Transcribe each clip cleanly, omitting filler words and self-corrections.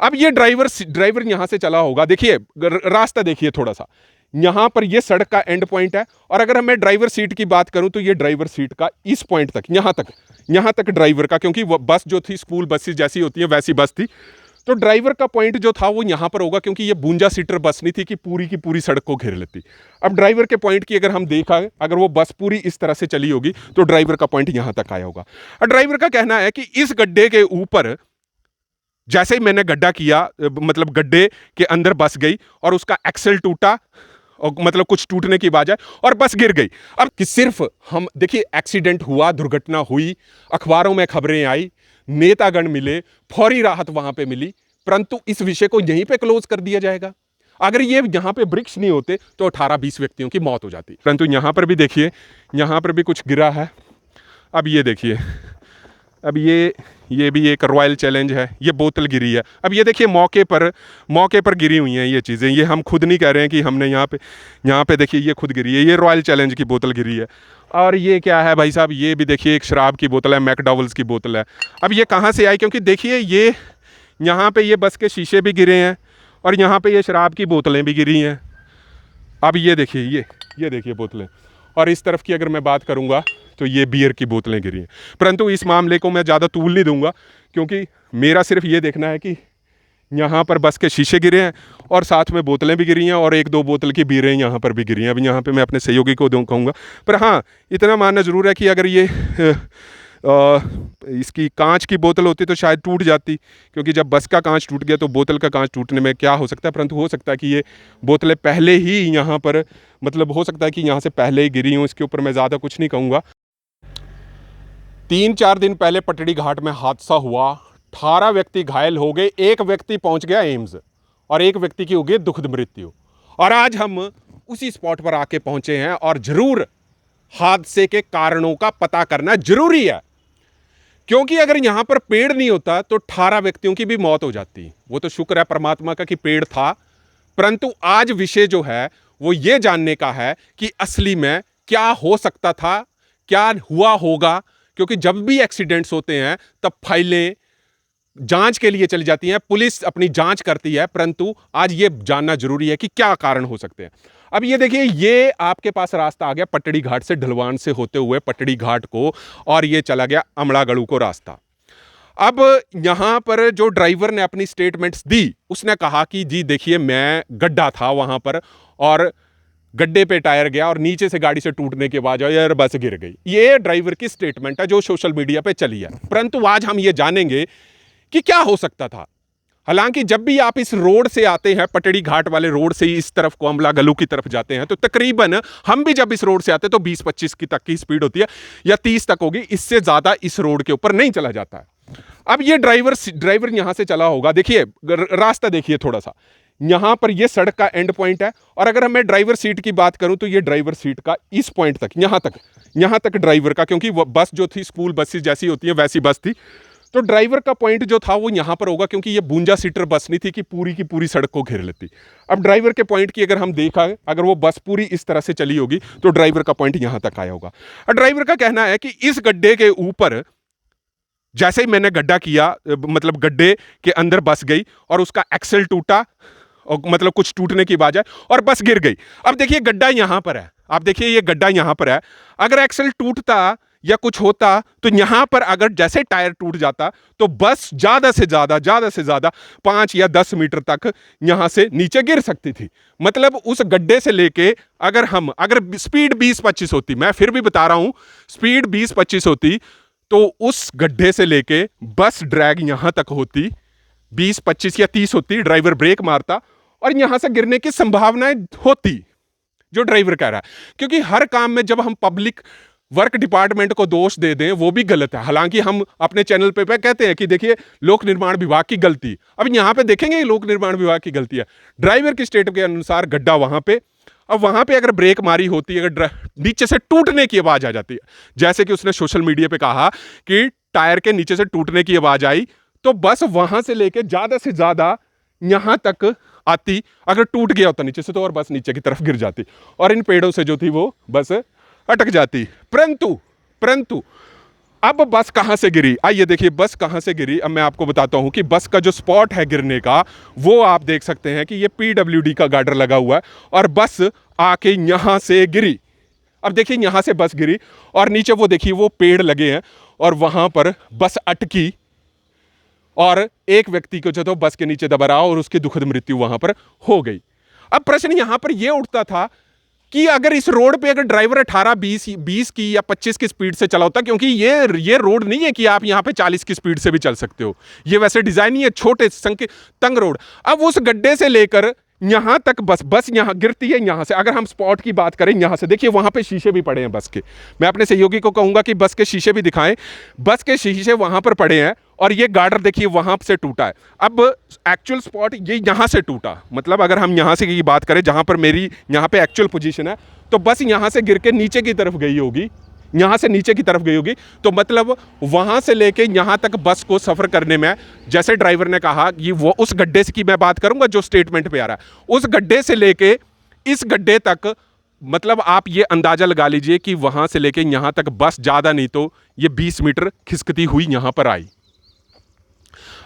अब ये ड्राइवर यहां से चला होगा, देखिए रास्ता देखिए थोड़ा सा, यहां पर ये सड़क का एंड पॉइंट है। और अगर मैं ड्राइवर सीट की बात करूं तो ये ड्राइवर सीट का इस पॉइंट तक, यहां तक ड्राइवर का, क्योंकि वो बस जो थी स्कूल बसेस जैसी होती है वैसी बस थी, तो ड्राइवर का पॉइंट जो था वो यहां पर होगा, क्योंकि ये 52 सीटर बस नहीं थी कि पूरी की पूरी सड़क को घेर लेती। अब ड्राइवर के पॉइंट की अगर हम देखा, अगर वो बस पूरी इस तरह से चली होगी तो ड्राइवर का पॉइंट यहां तक आया होगा। और ड्राइवर का कहना है कि इस गड्ढे के ऊपर जैसे ही मैंने गड्ढा किया, मतलब गड्ढे के अंदर बस गई और उसका एक्सल टूटा, और मतलब कुछ टूटने की आवाज है और बस गिर गई। अब कि सिर्फ हम देखिए, एक्सीडेंट हुआ, दुर्घटना हुई, अखबारों में खबरें आई, नेतागण मिले, फौरी राहत वहां पे मिली, परंतु इस विषय को यहीं पे क्लोज कर दिया जाएगा। अगर ये यहां पे वृक्ष नहीं होते तो 18-20 व्यक्तियों की मौत हो जाती। परंतु यहां पर भी देखिए, यहां पर भी कुछ गिरा है। अब ये देखिए, अब ये भी एक रॉयल चैलेंज है, ये बोतल गिरी है। अब ये देखिए मौके पर गिरी हुई हैं ये चीज़ें, ये हम खुद नहीं कह रहे हैं कि हमने यहाँ पे देखिए ये खुद गिरी है, ये रॉयल चैलेंज की बोतल गिरी है। और ये क्या है भाई साहब, ये भी देखिए एक शराब की बोतल है, मैकडॉवल्स की बोतल है। अब ये कहाँ से आई, क्योंकि देखिए ये यहाँ पे ये बस के शीशे भी गिरे हैं और यहाँ पे ये शराब की बोतलें भी गिरी हैं। अब ये देखिए, ये देखिए बोतलें, और इस तरफ की अगर मैं बात करूँगा तो ये बियर की बोतलें गिरी हैं। परंतु इस मामले को मैं ज़्यादा तूल नहीं दूंगा, क्योंकि मेरा सिर्फ ये देखना है कि यहाँ पर बस के शीशे गिरे हैं और साथ में बोतलें भी गिरी हैं और 1-2 बोतल की बीरें यहाँ पर भी गिरी हैं। अब यहाँ पे मैं अपने सहयोगी को कहूँगा, पर हाँ इतना मानना ज़रूर है कि अगर ये इसकी कांच की बोतल होती तो शायद टूट जाती, क्योंकि जब बस का कांच टूट गया तो बोतल का कांच टूटने में क्या हो सकता है। परंतु हो सकता है कि ये बोतलें पहले ही यहाँ पर, मतलब हो सकता है कि यहाँ से पहले ही गिरी हों। इसके ऊपर मैं ज़्यादा कुछ नहीं कहूँगा। 3-4 दिन पहले पटड़ी घाट में हादसा हुआ, 18 व्यक्ति घायल हो गए, 1 व्यक्ति पहुंच गया एम्स और 1 व्यक्ति की हो गई दुखद मृत्यु। और आज हम उसी स्पॉट पर आके पहुंचे हैं और जरूर हादसे के कारणों का पता करना जरूरी है, क्योंकि अगर यहां पर पेड़ नहीं होता तो 18 व्यक्तियों की भी मौत हो जाती। वो तो शुक्र है परमात्मा का कि पेड़ था, परंतु आज विषय जो है वो ये जानने का है कि असली में क्या हो सकता था, क्या हुआ होगा। क्योंकि जब भी एक्सीडेंट्स होते हैं तब फाइलें जांच के लिए चली जाती हैं, पुलिस अपनी जांच करती है, परंतु आज ये जानना जरूरी है कि क्या कारण हो सकते हैं। अब ये देखिए, ये आपके पास रास्ता आ गया पटड़ी घाट से, ढलवान से होते हुए पटड़ी घाट को, और ये चला गया अमड़ागढ़ को रास्ता। अब यहां पर जो ड्राइवर ने अपनी स्टेटमेंट्स दी, उसने कहा कि जी देखिए मैं गड्ढा था वहां पर और गड्ढे पे टायर गया और नीचे से गाड़ी से टूटने के बाद यार बस गिर गई। ये ड्राइवर की स्टेटमेंट है जो सोशल मीडिया पे चली है। परंतु आज हम ये जानेंगे कि क्या हो सकता था। हालांकि जब भी आप इस रोड से आते हैं, पटड़ी घाट वाले रोड से इस तरफ को अमलागलू की तरफ जाते हैं, तो तकरीबन हम भी जब इस रोड से आते हैं तो 20-25 की तक की स्पीड होती है या 30 तक होगी, इससे ज्यादा इस रोड के ऊपर नहीं चला जाता है। अब ये ड्राइवर यहां से चला होगा, देखिए रास्ता देखिए थोड़ा सा, यहां पर ये सड़क का एंड पॉइंट है। और अगर मैं ड्राइवर सीट की बात करूं तो ये ड्राइवर सीट का इस पॉइंट तक, यहां तक ड्राइवर का, क्योंकि वो बस जो थी स्कूल बसेस जैसी होती है वैसी बस थी, तो ड्राइवर का पॉइंट जो था वो यहां पर होगा, क्योंकि ये 52 सीटर बस नहीं थी कि पूरी की पूरी सड़क को घेर लेती। अब ड्राइवर के पॉइंट की अगर हम देखा, अगर वो बस पूरी इस तरह से चली होगी तो ड्राइवर का पॉइंट यहां तक आया होगा। और ड्राइवर का कहना है कि इस गड्ढे के ऊपर जैसे ही मैंने गड्ढा किया, मतलब गड्ढे के अंदर बस गई और उसका एक्सल टूटा, और मतलब कुछ टूटने की आवाज है और बस गिर गई। अब देखिए गड्ढा यहां पर है, आप देखिए ये गड्ढा यहां पर है। अगर एक्सल टूटता या कुछ होता तो यहां पर अगर जैसे टायर टूट जाता तो बस ज्यादा से ज्यादा 5 या 10 मीटर तक यहां से नीचे गिर सकती थी। मतलब उस गड्ढे से लेके अगर स्पीड 20-25 होती, मैं फिर भी बता रहा हूं स्पीड 20-25 होती, तो उस गड्ढे से लेके बस ड्रैग यहां तक होती 20-25 या 30 होती, ड्राइवर ब्रेक मारता और यहां से गिरने की संभावनाएं होती, जो ड्राइवर कह रहा है। क्योंकि हर काम में जब हम पब्लिक वर्क डिपार्टमेंट को दोष दे दें वो भी गलत है। हालांकि हम अपने चैनल पे कहते हैं कि देखिए लोक निर्माण विभाग की गलती, अब यहां पे देखेंगे लोक निर्माण विभाग की गलती है। ड्राइवर की स्टेट के अनुसार गड्ढा वहां पे, अब वहां पे अगर ब्रेक मारी होती, अगर नीचे से टूटने की आवाज आ जाती है, जैसे कि उसने सोशल मीडिया पे कहा कि टायर के नीचे से टूटने की आवाज आई, तो बस वहां से लेके ज्यादा से ज्यादा यहां तक आती। अगर टूट गया होता नीचे से तो और बस नीचे की तरफ गिर जाती और इन पेड़ों से जो थी वो बस अटक जाती। परंतु अब बस कहां से गिरी, आइए देखिए बस कहां से गिरी। अब मैं आपको बताता हूं कि बस का जो स्पॉट है गिरने का, वो आप देख सकते हैं कि ये पीडब्ल्यूडी का गार्डर लगा हुआ है और बस आके यहां से गिरी। अब देखिए यहां से बस गिरी और नीचे वो देखिए वो पेड़ लगे हैं और वहां पर बस अटकी और एक व्यक्ति को जो तो बस के नीचे दबा रहा और उसकी दुखद मृत्यु वहां पर हो गई। अब प्रश्न यहां पर यह उठता था कि अगर इस रोड पे अगर ड्राइवर 18 20 की या 25 की स्पीड से चला होता, क्योंकि ये रोड नहीं है कि आप यहां पे 40 की स्पीड से भी चल सकते हो, ये वैसे डिजाइन ही है छोटे तंग रोड। अब उस गड्ढे से लेकर यहां तक बस यहां गिरती है। यहां से अगर हम स्पॉट की बात करें, यहां से देखिए वहां पे शीशे भी पड़े हैं बस के। मैं अपने सहयोगी को कहूंगा कि बस के शीशे भी दिखाएं। बस के शीशे वहां पर पड़े हैं और ये गार्डर देखिए वहां से टूटा है। अब एक्चुअल स्पॉट ये यहां से टूटा, मतलब अगर हम यहां से की बात करें जहां पर मेरी यहां पे एक्चुअल पोजीशन है, तो बस यहां से गिर के नीचे की तरफ गई होगी, यहां से नीचे की तरफ गई होगी। तो मतलब वहां से लेके यहां तक बस को सफर करने में, जैसे ड्राइवर ने कहा कि वो उस गड्ढे की मैं बात करूंगा जो स्टेटमेंट पे आ रहा है, उस गड्ढे से लेके इस गड्ढे तक, मतलब आप ये अंदाजा लगा लीजिए कि वहां से लेके यहां तक बस ज्यादा नहीं तो ये 20 मीटर खिसकती हुई यहां पर आई।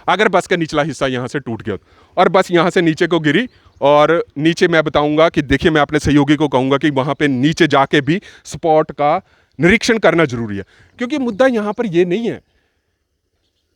अगर बस का निचला हिस्सा यहां से टूट गया और बस यहां से नीचे को गिरी, और नीचे मैं बताऊंगा कि देखिए मैं अपने सहयोगी को कहूंगा कि वहां पे नीचे जाके भी स्पॉट का निरीक्षण करना जरूरी है, क्योंकि मुद्दा यहां पर यह नहीं है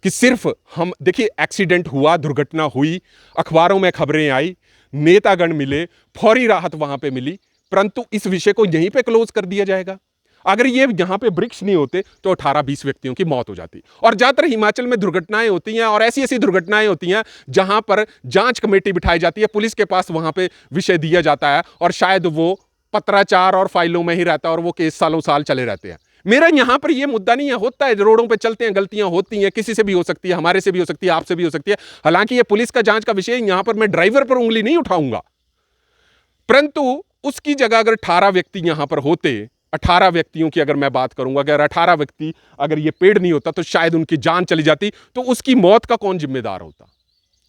कि सिर्फ हम देखिए एक्सीडेंट हुआ, दुर्घटना हुई, अखबारों में खबरें आई, नेतागण मिले, फौरी राहत वहां पे मिली, परंतु इस विषय को यहीं पे क्लोज कर दिया जाएगा। अगर ये यहां पे वृक्ष नहीं होते तो 18-20 व्यक्तियों की मौत हो जाती। और ज्यादातर हिमाचल में दुर्घटनाएं होती हैं और ऐसी ऐसी दुर्घटनाएं होती हैं जहां पर जांच कमेटी बिठाई जाती है, पुलिस के पास वहां पे विषय दिया जाता है और शायद वो पत्राचार और फाइलों में ही रहता है और वो केस सालों साल चले रहते हैं। मेरा यहां पर ये मुद्दा नहीं है, होता है रोडों पे चलते हैं, गलतियां होती हैं, किसी से भी हो सकती है, हमारे से भी हो सकती है, आपसे भी हो सकती है। हालांकि ये पुलिस का जांच का विषय, यहां पर मैं ड्राइवर पर उंगली नहीं उठाऊंगा, परंतु उसकी जगह अगर 18 व्यक्ति यहां पर होते, 18 व्यक्तियों की अगर मैं बात करूंगा, अगर 18 व्यक्ति, अगर ये पेड़ नहीं होता तो शायद उनकी जान चली जाती, तो उसकी मौत का कौन जिम्मेदार होता।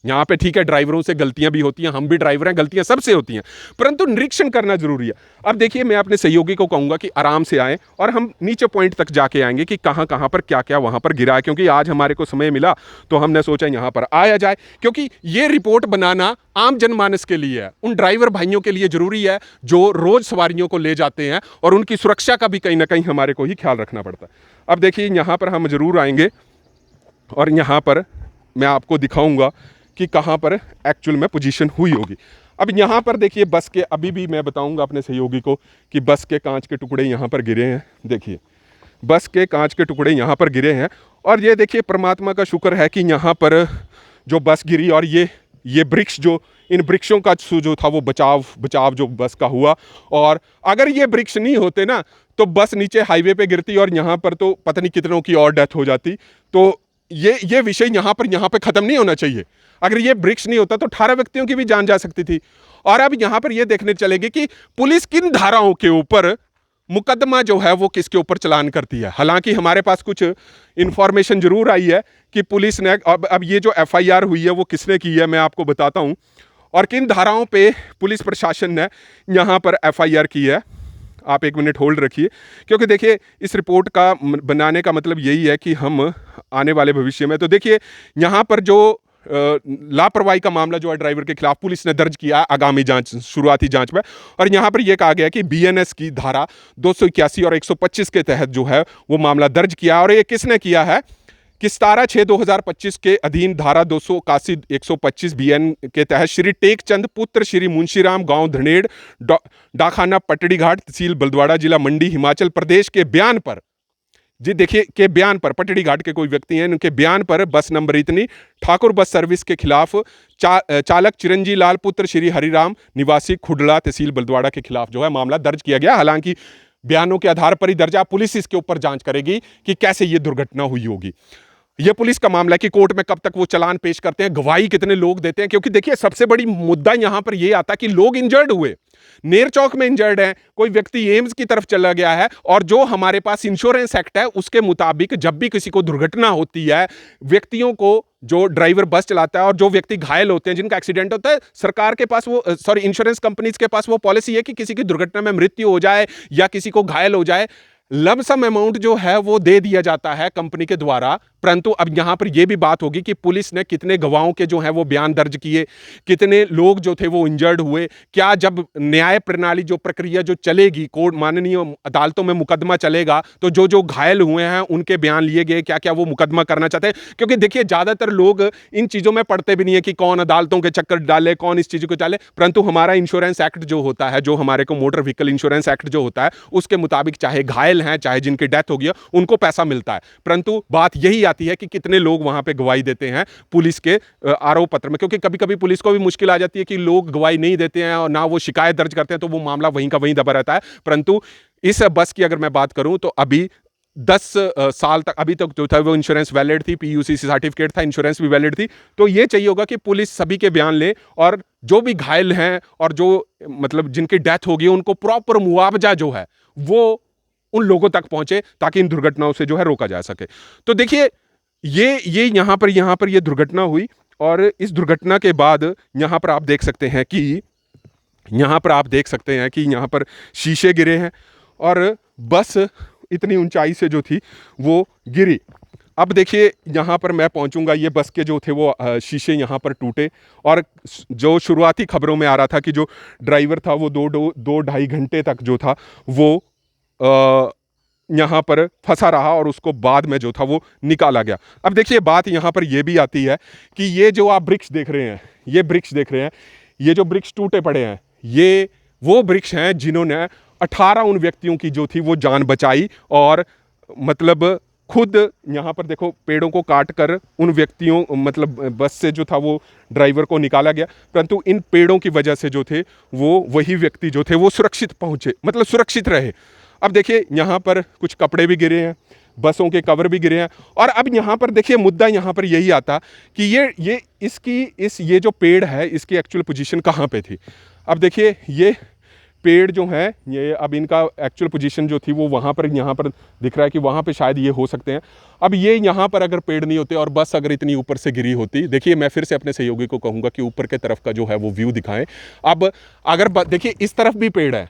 यहां पे ठीक है ड्राइवरों से गलतियां भी होती हैं, हम भी ड्राइवर हैं, गलतियां सबसे होती हैं, परंतु निरीक्षण करना जरूरी है। अब देखिए मैं अपने सहयोगी को कहूंगा कि आराम से आए और हम नीचे पॉइंट तक जाके आएंगे कि कहां कहां पर क्या क्या वहां पर गिरा है, क्योंकि आज हमारे को समय मिला तो हमने सोचा यहां पर आया जाए, क्योंकि ये रिपोर्ट बनाना आम जनमानस के लिए है, उन ड्राइवर भाइयों के लिए जरूरी है जो रोज सवारियों को ले जाते हैं, और उनकी सुरक्षा का भी कहीं ना कहीं हमारे को ही ख्याल रखना पड़ता है। अब देखिए यहां पर हम जरूर आएंगे और यहां पर मैं आपको दिखाऊंगा कि कहां पर एक्चुअल में पोजीशन हुई होगी। अब यहां पर देखिए बस के, अभी भी मैं बताऊंगा अपने सहयोगी को कि बस के कांच के टुकड़े यहां पर गिरे हैं। देखिए बस के कांच के टुकड़े यहां पर गिरे हैं और ये देखिए परमात्मा का शुक्र है कि यहां पर जो बस गिरी और ये वृक्ष, जो इन वृक्षों का जो था वो बचाव जो बस का हुआ। और अगर ये वृक्ष नहीं होते ना तो बस नीचे हाईवे पे गिरती और यहां पर तो पता नहीं कितनों की और डेथ हो जाती। तो ये विषय यहां पे खत्म नहीं होना चाहिए। अगर ये वृक्ष नहीं होता तो 18 व्यक्तियों की भी जान जा सकती थी। और अब यहां पर ये देखने चलेगी कि पुलिस किन धाराओं के ऊपर मुकदमा जो है वो किसके ऊपर चलान करती है। हालांकि हमारे पास कुछ इंफॉर्मेशन जरूर आई है कि पुलिस ने अब ये जो एफआईआर हुई है वो किसने की है, मैं आपको बताता हूं, और किन धाराओं पे पुलिस प्रशासन ने यहां पर एफआईआर की है। आप एक मिनट होल्ड रखिए, क्योंकि देखिए इस रिपोर्ट का बनाने का मतलब यही है कि हम आने वाले भविष्य में, तो देखिए यहाँ पर जो लापरवाही का मामला जो है ड्राइवर के खिलाफ पुलिस ने दर्ज किया आगामी जांच, शुरुआती जांच में, और यहाँ पर यह कहा गया कि बीएनएस की धारा 281 और 125 के तहत जो है वो मामला दर्ज किया। और ये किसने किया है कि 17/6/2025 के अधीन धारा 281 125 बीएन के तहत श्री टेकचंद पुत्र श्री मुंशीराम, गांव धनेड़, डाखाना पटड़ी घाट, तहसील बलद्वाड़ा, जिला मंडी, हिमाचल प्रदेश के बयान पर, जी देखिए के बयान पर, पटड़ी घाट के कोई व्यक्ति हैं, उनके बयान पर बस नंबर इतनी ठाकुर बस सर्विस के खिलाफ चालक चिरंजी लाल पुत्र श्री हरिराम, निवासी खुडला, तहसील बलद्वाड़ा के खिलाफ जो है मामला दर्ज किया गया। हालांकि बयानों के आधार पर ही दर्ज, पुलिस इसके ऊपर जांच करेगी कि कैसे ये दुर्घटना हुई होगी। ये पुलिस का मामला है कि कोर्ट में कब तक वो चालान पेश करते हैं, गवाही कितने लोग देते हैं, क्योंकि देखिए सबसे बड़ी मुद्दा यहां पर ये आता है कि लोग इंजर्ड हुए, नेरचौक में इंजर्ड है, कोई व्यक्ति एम्स की तरफ चला गया है, और जो हमारे पास इंश्योरेंस एक्ट है उसके मुताबिक जब भी किसी को दुर्घटना होती है, व्यक्तियों को, जो ड्राइवर बस चलाता है और जो व्यक्ति घायल होते हैं, जिनका एक्सीडेंट होता है, सरकार के पास वो इंश्योरेंस कंपनीज के पास वो पॉलिसी है कि किसी की दुर्घटना में मृत्यु हो जाए या किसी को घायल हो जाए, लमसम अमाउंट जो है वो दे दिया जाता है कंपनी के द्वारा। परंतु अब यहां पर यह भी बात होगी कि पुलिस ने कितने गवाहों के जो है वो बयान दर्ज किए, कितने लोग जो थे वो इंजर्ड हुए, क्या जब न्याय प्रणाली जो प्रक्रिया जो चलेगी, कोर्ट माननीय अदालतों में मुकदमा चलेगा, तो जो जो घायल हुए हैं उनके बयान लिए गए, क्या क्या वो मुकदमा करना चाहते हैं। क्योंकि देखिए ज्यादातर लोग इन चीजों में पढ़ते भी नहीं है कि कौन अदालतों के चक्कर डाले, कौन इस चीज को डाले। परंतु हमारा इंश्योरेंस एक्ट जो होता है, जो हमारे को मोटर व्हीकल इंश्योरेंस एक्ट जो होता है, उसके मुताबिक चाहे घायल हैं, चाहे जिनकी डेथ हो गई, उनको पैसा मिलता है। परंतु बात यही आती है कि कितने लोग वहां पे गवाही देते हैं पुलिस के आरोप पत्र में। क्योंकि कभी कभी पुलिस को भी मुश्किल आ जाती है कि लोग गवाही नहीं देते हैं और ना वो शिकायत दर्ज करते हैं, तो वो मामला वहीं का वहीं दबा रहता है। परंतु इस बस की अगर मैं बात करूं तो अभी 10 साल तक अभी तक जो था वो इंश्योरेंस वैलिड थी, पीयूसीसी सर्टिफिकेट था, इंश्योरेंस भी वैलिड थी। तो ये चाहिए होगा कि पुलिस सभी के बयान ले और जो भी घायल हैं और जो मतलब जिनकी डेथ होगी उनको प्रॉपर मुआवजा जो है वो उन लोगों तक पहुंचे, ताकि इन दुर्घटनाओं से जो है रोका जा सके। तो देखिए ये यहां पर ये दुर्घटना हुई, और इस दुर्घटना के बाद यहां पर आप देख सकते हैं कि यहां पर शीशे गिरे हैं और बस इतनी ऊंचाई से जो थी वो गिरी। अब देखिए यहाँ पर मैं पहुंचूंगा, ये बस के जो थे वो शीशे यहाँ पर टूटे, और जो शुरुआती खबरों में आ रहा था कि जो ड्राइवर था वो दो ढाई घंटे तक जो था वो यहाँ पर फंसा रहा और उसको बाद में जो था वो निकाला गया। अब देखिए बात यहाँ पर ये भी आती है कि ये जो आप वृक्ष देख रहे हैं, ये जो वृक्ष टूटे पड़े हैं, ये वो वृक्ष हैं जिन्होंने 18 उन व्यक्तियों की जो थी वो जान बचाई। और मतलब खुद यहाँ पर देखो पेड़ों को काट कर उन व्यक्तियों मतलब बस से जो था वो ड्राइवर को निकाला गया, परंतु इन पेड़ों की वजह से जो थे वो वही व्यक्ति जो थे वो सुरक्षित पहुँचे, मतलब सुरक्षित रहे। अब देखिए यहाँ पर कुछ कपड़े भी गिरे हैं, बसों के कवर भी गिरे हैं। और अब यहाँ पर देखिए मुद्दा यहाँ पर यही आता कि ये जो पेड़ है इसकी एक्चुअल पोजीशन कहाँ पे थी। अब देखिए ये पेड़ जो हैं ये अब इनका एक्चुअल पोजीशन जो थी वो वहाँ पर यहाँ पर दिख रहा है कि वहाँ पे शायद ये हो सकते हैं। अब ये यहाँ पर अगर पेड़ नहीं होते और बस अगर इतनी ऊपर से गिरी होती, देखिए मैं फिर से अपने सहयोगी को कहूँगा कि ऊपर के तरफ का जो है वो व्यू दिखाएं। अब अगर देखिए इस तरफ भी पेड़ है,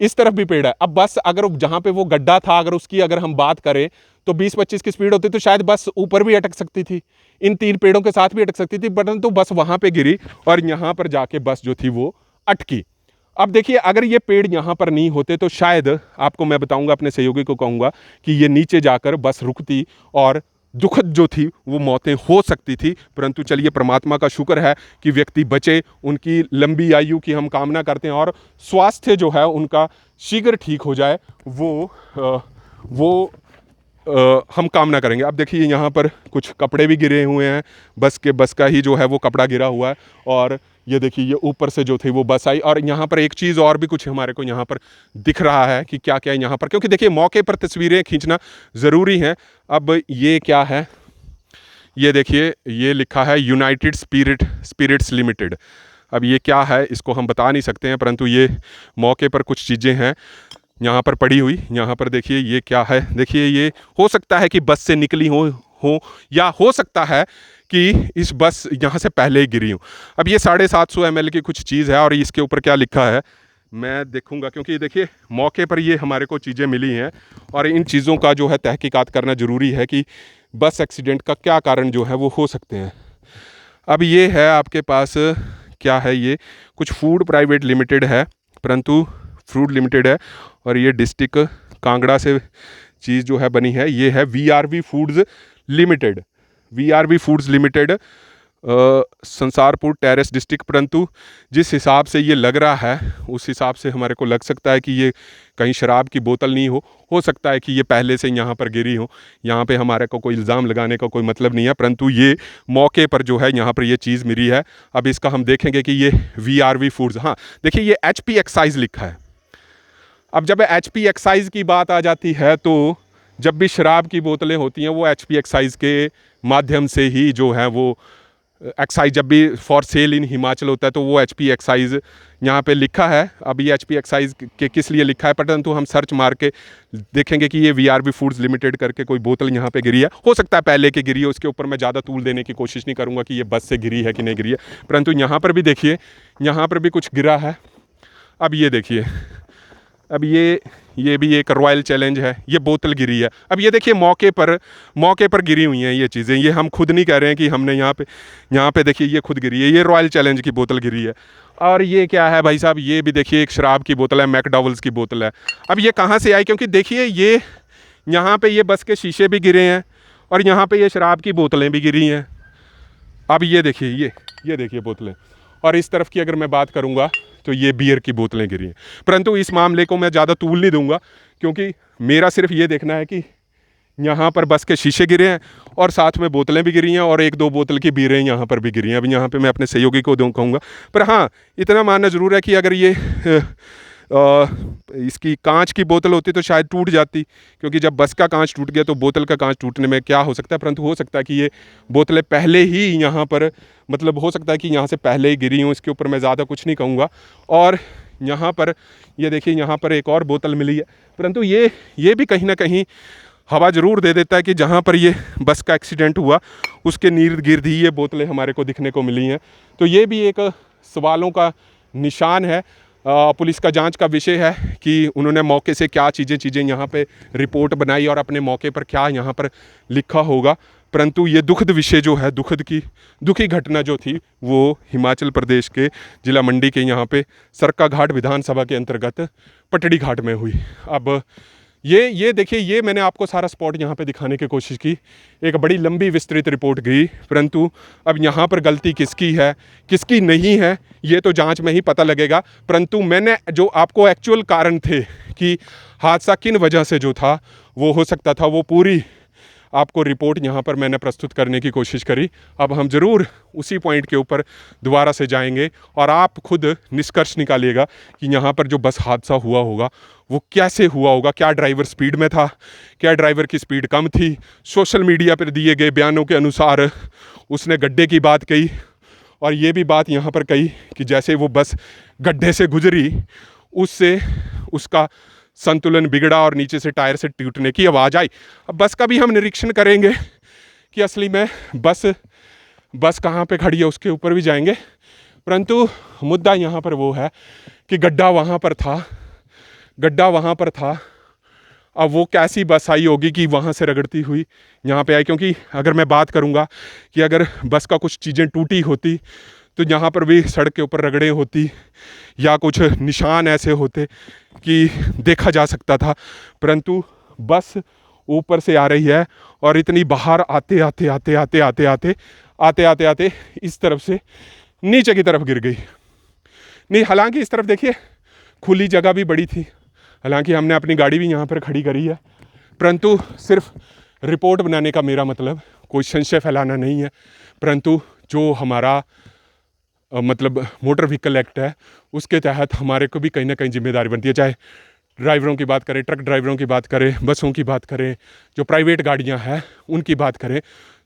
इस तरफ भी पेड़ है। अब बस अगर जहाँ पे वो गड्ढा था अगर उसकी अगर हम बात करें तो 20-25 की स्पीड होती तो शायद बस ऊपर भी अटक सकती थी, इन 3 पेड़ों के साथ भी अटक सकती थी, परंतु बस वहाँ पे गिरी और यहाँ पर जाके बस जो थी वो अटकी। अब देखिए अगर ये पेड़ यहाँ पर नहीं होते तो शायद आपको मैं बताऊंगा, अपने सहयोगी को कहूँगा कि ये नीचे जाकर बस रुकती और दुखद जो थी वो मौतें हो सकती थी। परंतु चलिए प्रमात्मा का शुक्र है कि व्यक्ति बचे, उनकी लंबी आयु की हम कामना करते हैं और स्वास्थ्य जो है उनका शीघ्र ठीक हो जाए, वो हम कामना करेंगे। अब देखिए यहाँ पर कुछ कपड़े भी गिरे हुए हैं, बस का ही जो है वो कपड़ा गिरा हुआ है। और ये देखिए ये ऊपर से जो थी वो बस आई। और यहाँ पर एक चीज़ और भी कुछ हमारे को यहाँ पर दिख रहा है कि क्या क्या है यहाँ पर, क्योंकि देखिए मौके पर तस्वीरें खींचना ज़रूरी है। अब ये क्या है, ये देखिए ये लिखा है यूनाइटेड स्पिरिट्स लिमिटेड। अब ये क्या है इसको हम बता नहीं सकते हैं, परंतु ये मौके पर कुछ चीज़ें हैं यहाँ पर पड़ी हुई। यहाँ पर देखिए ये क्या है, देखिए ये हो सकता है कि बस से निकली हो या हो सकता है कि इस बस यहाँ से पहले ही गिरी हो। अब ये 750 ml की कुछ चीज़ है और इसके ऊपर क्या लिखा है मैं देखूंगा, क्योंकि देखिए मौके पर ये हमारे को चीज़ें मिली हैं और इन चीज़ों का जो है तहकीकात करना ज़रूरी है कि बस एक्सीडेंट का क्या कारण जो है वो हो सकते हैं। अब ये है आपके पास क्या है, ये कुछ फूड प्राइवेट लिमिटेड है, परंतु फ्रूट लिमिटेड है और ये डिस्ट्रिक्ट कांगड़ा से चीज़ जो है बनी है। ये है VRV foods limited, Sansarpur terrace district. परंतु जिस हिसाब से ये लग रहा है उस हिसाब से हमारे को लग सकता है कि ये कहीं शराब की बोतल नहीं हो सकता है कि ये पहले से यहाँ पर गिरी हो। यहाँ पे हमारे को कोई इल्ज़ाम लगाने का कोई मतलब नहीं है, परंतु ये मौके पर जो है यहाँ पर ये चीज़ मिली है। अब इसका हम देखेंगे कि ये वीआरवी फूड्स, हाँ देखिए ये HP एक्साइज लिखा है। अब जब HP एक्साइज की बात आ जाती है तो जब भी शराब की बोतलें होती हैं वो HP एक्साइज के माध्यम से ही जो है वो एक्साइज, जब भी फॉर सेल इन हिमाचल होता है तो वो HP एक्साइज यहाँ पे लिखा है। अब ये HP एक्साइज के किस लिए लिखा है, परंतु हम सर्च मार के देखेंगे कि ये VRV फूड्स लिमिटेड करके कोई बोतल यहाँ पे गिरी है। हो सकता है पहले की गिरी है, उसके ऊपर मैं ज़्यादा तूल देने की कोशिश नहीं करूँगा कि ये बस से गिरी है कि नहीं गिरी है, परंतु यहाँ पर भी देखिए यहाँ पर भी कुछ गिरा है। अब ये देखिए, अब ये ये भी एक रॉयल चैलेंज है, ये बोतल गिरी है। अब ये देखिए मौके पर गिरी हुई हैं ये चीज़ें, ये हम खुद नहीं कह रहे हैं कि हमने यहाँ पे देखिए ये खुद गिरी है, ये रॉयल चैलेंज की बोतल गिरी है। और ये क्या है भाई साहब, ये भी देखिए एक शराब की बोतल है, मैकडॉवल्स की बोतल है। अब ये कहाँ से आई, क्योंकि देखिए ये यहाँ पे ये बस के शीशे भी गिरे हैं और यहाँ पे ये शराब की बोतलें भी गिरी हैं। अब ये देखिए ये देखिए बोतलें, और इस तरफ की अगर मैं बात करूँगा तो ये बियर की बोतलें गिरी हैं। परंतु इस मामले को मैं ज़्यादा तूल नहीं दूंगा, क्योंकि मेरा सिर्फ ये देखना है कि यहाँ पर बस के शीशे गिरे हैं और साथ में बोतलें भी गिरी हैं और एक दो बोतल की बीरें यहाँ पर भी गिरी हैं। अब यहाँ पे मैं अपने सहयोगी को कहूँगा, पर हाँ इतना मानना ज़रूर है कि अगर ये इसकी कांच की बोतल होती तो शायद टूट जाती, क्योंकि जब बस का कांच टूट गया तो बोतल का कांच टूटने में क्या हो सकता है। परंतु हो सकता है कि ये बोतलें पहले ही यहाँ पर, मतलब हो सकता है कि यहाँ से पहले ही गिरी हों, इसके ऊपर मैं ज़्यादा कुछ नहीं कहूँगा। और यहाँ पर ये देखिए यहाँ पर एक और बोतल मिली है, परंतु ये भी कहीं ना कहीं हवा ज़रूर दे देता है कि जहाँ पर ये बस का एक्सीडेंट हुआ उसके इर्द गिर्द ही ये बोतलें हमारे को दिखने को मिली हैं। तो ये भी एक सवालों का निशान है। पुलिस का जांच का विषय है कि उन्होंने मौके से क्या चीज़ें यहाँ पे रिपोर्ट बनाई और अपने मौके पर क्या यहाँ पर लिखा होगा। परंतु ये दुखद विषय जो है, दुखी घटना जो थी, वो हिमाचल प्रदेश के ज़िला मंडी के यहाँ पे सरकाघाट विधानसभा के अंतर्गत पटड़ी घाट में हुई। अब ये देखिए, ये मैंने आपको सारा स्पॉट यहाँ पे दिखाने की कोशिश की, एक बड़ी लंबी विस्तृत रिपोर्ट गई, परंतु अब यहाँ पर गलती किसकी है किसकी नहीं है ये तो जांच में ही पता लगेगा। परंतु मैंने जो आपको एक्चुअल कारण थे कि हादसा किन वजह से जो था वो हो सकता था, वो पूरी आपको रिपोर्ट यहाँ पर मैंने प्रस्तुत करने की कोशिश करी। अब हम ज़रूर उसी पॉइंट के ऊपर दोबारा से जाएंगे और आप खुद निष्कर्ष निकालिएगा कि यहाँ पर जो बस हादसा हुआ होगा वो कैसे हुआ होगा। क्या ड्राइवर स्पीड में था, क्या ड्राइवर की स्पीड कम थी? सोशल मीडिया पर दिए गए बयानों के अनुसार उसने गड्ढे की बात कही और ये भी बात यहाँ पर कही कि जैसे वो बस गड्ढे से गुजरी उससे उसका संतुलन बिगड़ा और नीचे से टायर से टूटने की आवाज़ आई। अब बस का भी हम निरीक्षण करेंगे कि असली में बस कहाँ पे खड़ी है, उसके ऊपर भी जाएंगे। परंतु मुद्दा यहाँ पर वो है कि गड्ढा वहाँ पर था। अब वो कैसी बस आई होगी कि वहाँ से रगड़ती हुई यहाँ पे आई, क्योंकि अगर मैं बात करूँगा कि अगर बस का कुछ चीज़ें टूटी होती तो यहाँ पर भी सड़क के ऊपर रगड़े होती या कुछ निशान ऐसे होते कि देखा जा सकता था। परंतु बस ऊपर से आ रही है और इतनी बाहर आते आते इस तरफ से नीचे की तरफ गिर गई। नहीं, हालांकि इस तरफ देखिए खुली जगह भी बड़ी थी, हालांकि हमने अपनी गाड़ी भी यहाँ पर खड़ी करी है, परंतु सिर्फ रिपोर्ट बनाने का मेरा मतलब कोई संशय फैलाना नहीं है। परंतु जो हमारा मतलब मोटर व्हीकल एक्ट है उसके तहत हमारे को भी कहीं ना कहीं जिम्मेदारी बनती है, चाहे ड्राइवरों की बात करें, ट्रक ड्राइवरों की बात करें, बसों की बात करें, जो प्राइवेट गाड़ियां हैं उनकी बात करें,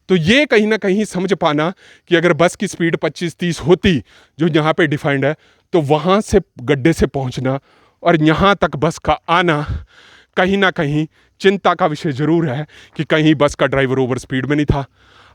तो ये कहीं ना कहीं समझ पाना कि अगर बस की स्पीड 25-30 होती जो यहाँ पे डिफाइंड है, तो वहाँ से गड्ढे से पहुँचना और यहाँ तक बस का आना कहीं ना कहीं चिंता का विषय ज़रूर है कि कहीं बस का ड्राइवर ओवर स्पीड में नहीं था।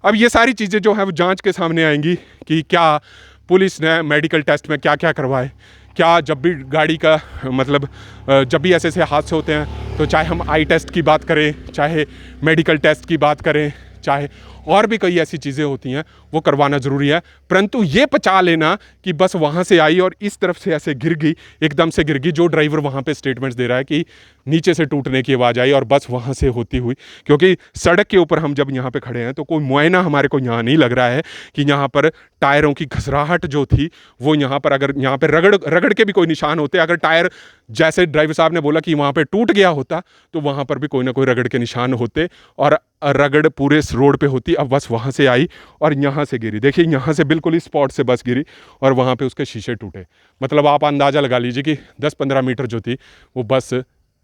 अब ये सारी चीज़ें जो है वो जांच के सामने आएंगी कि क्या पुलिस ने मेडिकल टेस्ट में क्या क्या करवाए, क्या जब भी गाड़ी का मतलब जब भी ऐसे हादसे होते हैं तो चाहे हम आई टेस्ट की बात करें, चाहे मेडिकल टेस्ट की बात करें, चाहे और भी कई ऐसी चीज़ें होती हैं वो करवाना ज़रूरी है। परंतु ये पचा लेना कि बस वहाँ से आई और इस तरफ से ऐसे गिर गई, एकदम से गिर गई, जो ड्राइवर वहाँ पे स्टेटमेंट्स दे रहा है कि नीचे से टूटने की आवाज़ आई और बस वहाँ से होती हुई, क्योंकि सड़क के ऊपर हम जब यहाँ पे खड़े हैं तो कोई मुआयना हमारे को यहाँ नहीं लग रहा है कि यहाँ पर टायरों की घसराहट जो थी वो यहाँ पर, अगर यहाँ पर रगड़ के भी कोई निशान होते, अगर टायर जैसे ड्राइवर साहब ने बोला कि वहाँ पर टूट गया होता तो वहाँ पर भी कोई ना कोई रगड़ के निशान होते और रगड़ पूरे रोड पे होती। अब बस वहाँ से आई और यहाँ से गिरी, देखिए यहाँ से बिल्कुल इस स्पॉट से बस गिरी और वहाँ पे उसके शीशे टूटे। मतलब आप अंदाज़ा लगा लीजिए कि 10-15 मीटर जो थी वो बस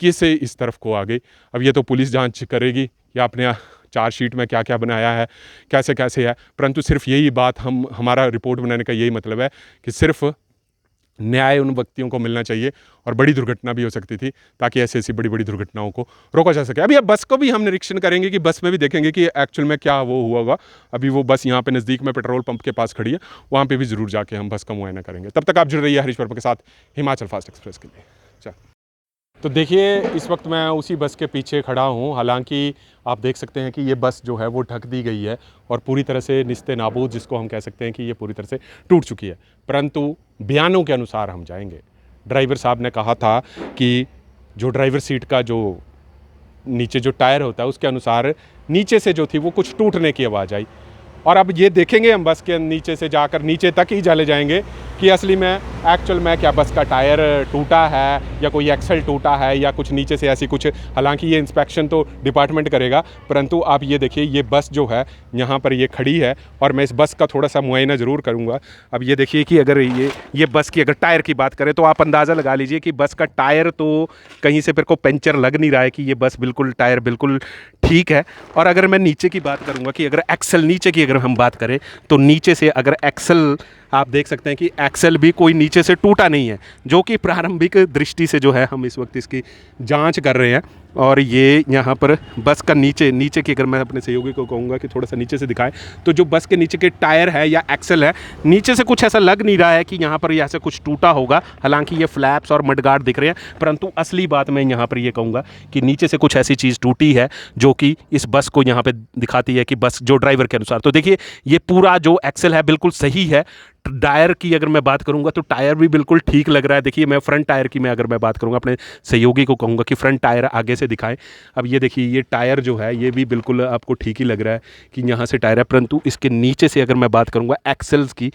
किसे इस तरफ को आ गई। अब ये तो पुलिस जांच करेगी या अपने चार्जशीट में क्या क्या बनाया है, कैसे कैसे है, परंतु सिर्फ यही बात हमारा रिपोर्ट बनाने का यही मतलब है कि सिर्फ न्याय उन व्यक्तियों को मिलना चाहिए और बड़ी दुर्घटना भी हो सकती थी ताकि ऐसी बड़ी बड़ी दुर्घटनाओं को रोका जा सके। अभी अब बस को भी हम निरीक्षण करेंगे कि बस में भी देखेंगे कि एक्चुअल में क्या वो हुआ होगा। अभी वो बस यहाँ पे नज़दीक में पेट्रोल पंप के पास खड़ी है, वहाँ पे भी ज़रूर जाके हम बस का मुआयना करेंगे। तब तक आप जुड़ रहिए हरीश वर्मा के साथ हिमाचल फास्ट एक्सप्रेस के लिए। चल। तो देखिए इस वक्त मैं उसी बस के पीछे खड़ा हूँ। हालांकि आप देख सकते हैं कि ये बस जो है वो ढक दी गई है और पूरी तरह से निस्ते नाबूद, जिसको हम कह सकते हैं कि ये पूरी तरह से टूट चुकी है। परंतु बयानों के अनुसार हम जाएंगे। ड्राइवर साहब ने कहा था कि जो ड्राइवर सीट का जो नीचे जो टायर होता है उसके अनुसार नीचे से जो थी वो कुछ टूटने की आवाज़ आई। और अब ये देखेंगे हम बस के नीचे से जाकर नीचे तक ही चले जाएंगे कि असली में एक्चुअल में क्या बस का टायर टूटा है या कोई एक्सल टूटा है या कुछ नीचे से ऐसी कुछ। हालांकि ये इंस्पेक्शन तो डिपार्टमेंट करेगा, परंतु आप ये देखिए ये बस जो है यहाँ पर ये खड़ी है और मैं इस बस का थोड़ा सा मुआयना ज़रूर करूँगा। अब ये देखिए कि अगर ये बस की अगर टायर की बात करें तो आप अंदाज़ा लगा लीजिए कि बस का टायर तो कहीं से फिर को पंचर लग नहीं रहा है, कि ये बस बिल्कुल टायर बिल्कुल ठीक है। और अगर मैं नीचे की बात करूँगा कि अगर एक्सल नीचे की अगर हम बात करें तो नीचे से अगर एक्सल आप देख सकते हैं कि एक्सल भी कोई नीचे से टूटा नहीं है, जो कि प्रारंभिक दृष्टि से जो है हम इस वक्त इसकी जांच कर रहे हैं। और ये यहाँ पर बस का नीचे की अगर मैं अपने सहयोगी को कहूँगा कि थोड़ा सा नीचे से दिखाएं तो जो बस के नीचे के टायर है या एक्सल है, नीचे से कुछ ऐसा लग नहीं रहा है कि यहाँ पर ऐसा कुछ टूटा होगा। हालांकि ये फ्लैप्स और मडगार्ड दिख रहे हैं, परंतु असली बात मैं यहाँ पर ये कहूँगा कि नीचे से कुछ ऐसी चीज़ टूटी है जो कि इस बस को यहाँ पे दिखाती है कि बस जो ड्राइवर के अनुसार। तो देखिए ये पूरा जो एक्सल है बिल्कुल सही है। टायर की अगर मैं बात करूंगा तो टायर भी बिल्कुल ठीक लग रहा है। देखिए मैं फ्रंट टायर की अगर मैं बात करूंगा, अपने सहयोगी को कहूंगा कि फ्रंट टायर आगे से दिखाएं। अब ये देखिए ये टायर जो है ये भी बिल्कुल आपको ठीक ही लग रहा है कि यहाँ से टायर है, परंतु इसके नीचे से अगर मैं बात करूंगा एक्सल्स की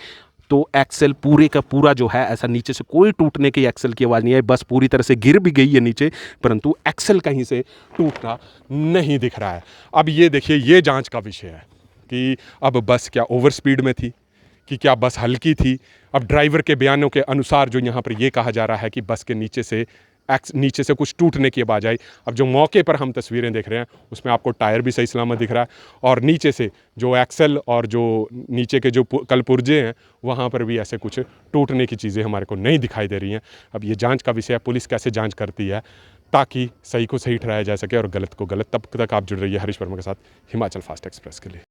तो एक्सल पूरे का पूरा जो है ऐसा नीचे से कोई टूटने की एक्सल की आवाज़ नहीं है। बस पूरी तरह से गिर भी गई है नीचे, परंतु एक्सल कहीं से टूटना नहीं दिख रहा है। अब ये देखिए ये जांच का विषय है कि अब बस क्या ओवर स्पीड में थी कि क्या बस हल्की थी। अब ड्राइवर के बयानों के अनुसार जो यहाँ पर ये कहा जा रहा है कि बस के नीचे से कुछ टूटने की आवाज़ आई। अब जो मौके पर हम तस्वीरें देख रहे हैं उसमें आपको टायर भी सही सलामत दिख रहा है और नीचे से जो एक्सल और जो नीचे के जो कल पुर्जे हैं वहाँ पर भी ऐसे कुछ टूटने की चीज़ें हमारे को नहीं दिखाई दे रही हैं। अब ये जांच का विषय है, पुलिस कैसे जांच करती है ताकि सही को सही ठहराया जा सके और गलत को गलत। तब तक आप जुड़ रही है हरीश वर्मा के साथ हिमाचल फास्ट एक्सप्रेस के लिए।